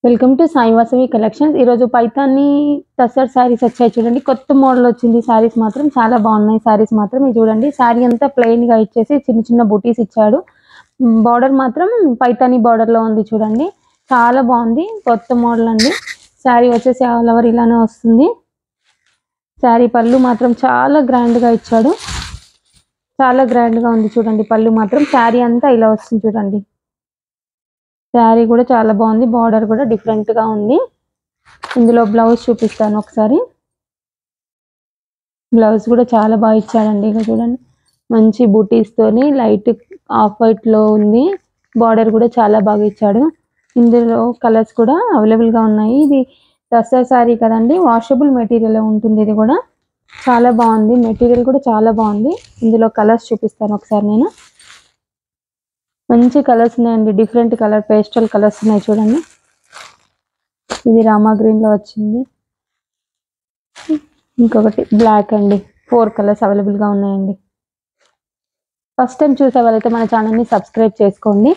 Welcome to Sai Vasavi collections. ఈరోజు పైతాని టసర్ శారీస్ వచ్చాయి చూడండి. కొత్త మోడల్ వచ్చింది. శారీస్ మాత్రం చాలా బాగున్నాయి. శారీస్ మాత్రం ఇది చూడండి. శారీ అంతా ప్లెయిన్ గా ఇచ్చేసి చిన్న చిన్న బూటీస్ ఇచ్చాడు. బార్డర్ మాత్రం పైతాని బార్డర్ లో ఉంది చూడండి. చాలా బాగుంది. కొత్త మోడల్ అండి. శారీ వచ్చేసి ఆల్ ఓవర్ ఇలానే వస్తుంది. శారీ పళ్ళు మాత్రం చాలా గ్రాండ్ గా ఇచ్చాడు. చాలా గ్రాండ్ గా ఉంది చూడండి. పళ్ళు మాత్రం శారీ అంతా ఇలా వస్తుంది చూడండి. శారీ కూడా చాలా బాగుంది. బార్డర్ కూడా డిఫరెంట్ గా ఉంది. ఇందులో బ్లౌజ్ చూపిస్తాను ఒకసారి. బ్లౌజ్ కూడా చాలా బాగా ఇచ్చాడండి. ఇక చూడండి, మంచి బూటీస్ తోని లైట్ ఆఫ్ వైట్ లో ఉంది. బార్డర్ కూడా చాలా బాగా ఇచ్చాడు. ఇందులో కలర్స్ కూడా అవైలబుల్ గా ఉన్నాయి. ఇది టస్సర్ శారీ కదండి, వాషబుల్ మెటీరియల్ ఉంటుంది. ఇది కూడా చాలా బాగుంది. మెటీరియల్ కూడా చాలా బాగుంది. ఇందులో కలర్స్ చూపిస్తాను ఒకసారి నేను. మంచి కలర్స్ ఉన్నాయండి. డిఫరెంట్ కలర్ పేస్టల్ కలర్స్ ఉన్నాయి చూడండి. ఇది రామా గ్రీన్ లో వచ్చింది. ఇంకొకటి బ్లాక్ అండి. 4 కలర్స్ అవైలబుల్ గా ఉన్నాయండి. ఫస్ట్ టైం చూసే వాళ్ళైతే మన ఛానల్ ని సబ్స్క్రైబ్ చేసుకోండి.